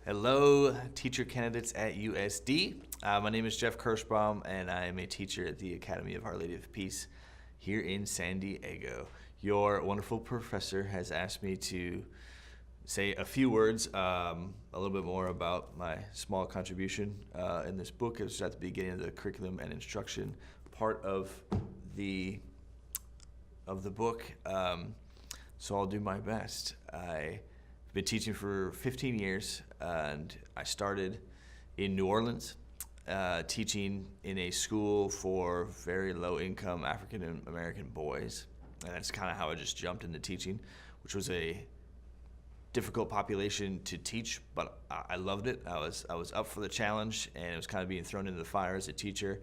Hello, teacher candidates at USD. My name is Jeff Kirschbaum, and I am a teacher at the Academy of Our Lady of Peace here in San Diego. Your wonderful professor has asked me to say a few words, a little bit more about my small contribution in this book. It was at the beginning of the curriculum and instruction part of the book, so I'll do my best. I've been teaching for 15 years, and I started in New Orleans, teaching in a school for very low-income African American boys, and that's kind of how I just jumped into teaching, which was a difficult population to teach, but I loved it. I was up for the challenge, and it was kind of being thrown into the fire as a teacher,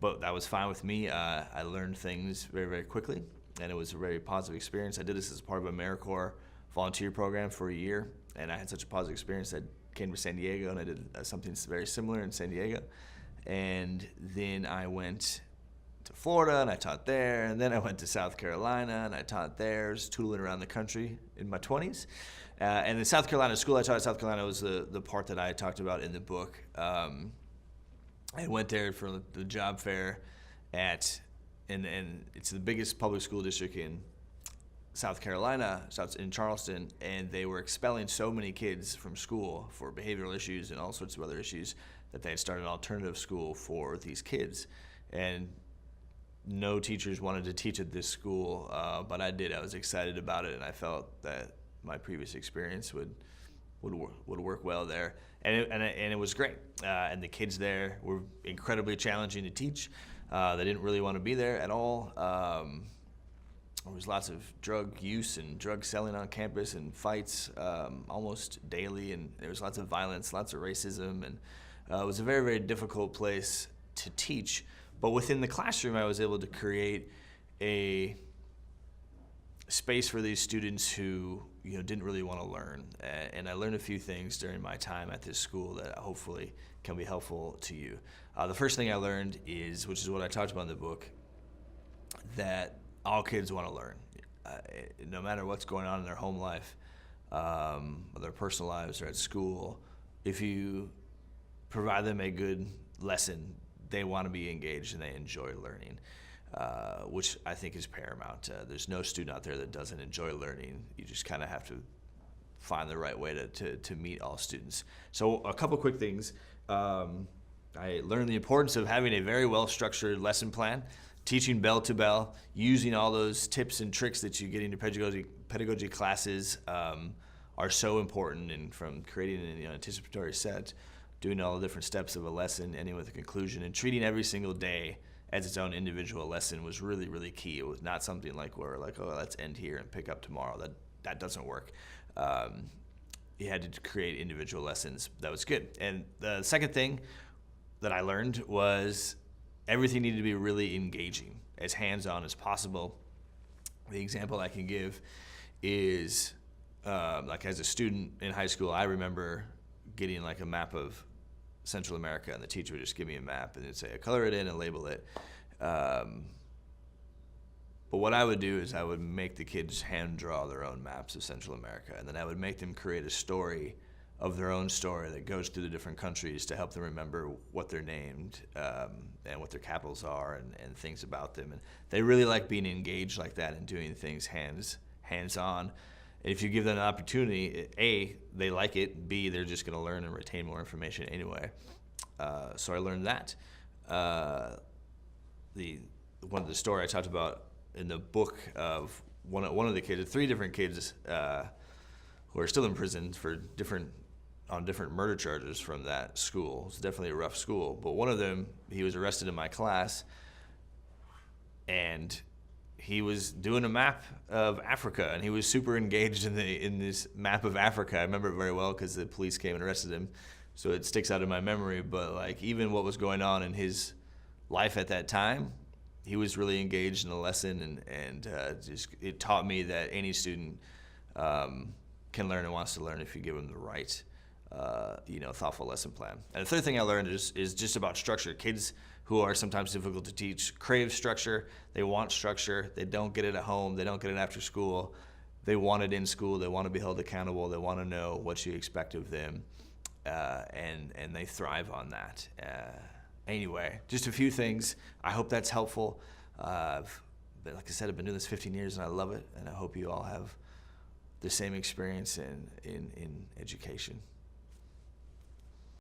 but that was fine with me. I learned things very, very quickly, and it was a very positive experience. I did this as part of a AmeriCorps volunteer program for a year, and I had such a positive experience that I came to San Diego, and I did something very similar in San Diego. And then I went to Florida, and I taught there, and then I went to South Carolina, and I taught there, just tooling around the country in my 20s. And the South Carolina school I taught at South Carolina was the part that I talked about in the book. I went there for the job fair and it's the biggest public school district in South Carolina, in Charleston, and they were expelling so many kids from school for behavioral issues and all sorts of other issues that they had started an alternative school for these kids. And no teachers wanted to teach at this school, but I did. I was excited about it, and I felt that my previous experience would work well there, and it was great. And the kids there were incredibly challenging to teach. They didn't really want to be there at all. There was lots of drug use and drug selling on campus and fights almost daily, and there was lots of violence, lots of racism, and it was a very, very difficult place to teach. But within the classroom, I was able to create a space for these students who didn't really want to learn, and I learned a few things during my time at this school that hopefully can be helpful to you. The first thing I learned is, which is what I talked about in the book, that all kids want to learn, no matter what's going on in their home life, their personal lives, or at school. If you provide them a good lesson, they want to be engaged and they enjoy learning, which I think is paramount. There's no student out there that doesn't enjoy learning. You just kind of have to find the right way to meet all students. So a couple quick things. I learned the importance of having a very well-structured lesson plan, teaching bell to bell, using all those tips and tricks that you get into pedagogy classes are so important, and from creating an anticipatory set, doing all the different steps of a lesson, ending with a conclusion, and treating every single day as its own individual lesson was really, really key. It was not something like where let's end here and pick up tomorrow. That doesn't work. You had to create individual lessons. That was good. And the second thing that I learned was everything needed to be really engaging, as hands-on as possible. The example I can give is, like as a student in high school, I remember getting like a map of Central America, and the teacher would just give me a map and it'd say, color it in and label it. But what I would do is I would make the kids hand draw their own maps of Central America, and then I would make them create a story of their own story that goes through the different countries to help them remember what they're named and what their capitals are and things about them. And they really like being engaged like that and doing things hands-on. And if you give them an opportunity, A, they like it, B, they're just going to learn and retain more information anyway. So I learned that. One of the story I talked about in the book of one of the kids, 3 different kids who are still in prison on different murder charges from that school. It's definitely a rough school, but one of them, he was arrested in my class, and he was doing a map of Africa, and he was super engaged in this map of Africa. I remember it very well because the police came and arrested him, so it sticks out in my memory. But like even what was going on in his life at that time, he was really engaged in the lesson, and just it taught me that any student can learn and wants to learn if you give them the right, thoughtful lesson plan. And the third thing I learned is just about structure. Kids who are sometimes difficult to teach crave structure. They want structure. They don't get it at home. They don't get it after school. They want it in school. They want to be held accountable. They want to know what you expect of them. and they thrive on that. Anyway, just a few things. I hope that's helpful. Like I said, I've been doing this 15 years and I love it, and I hope you all have the same experience in education.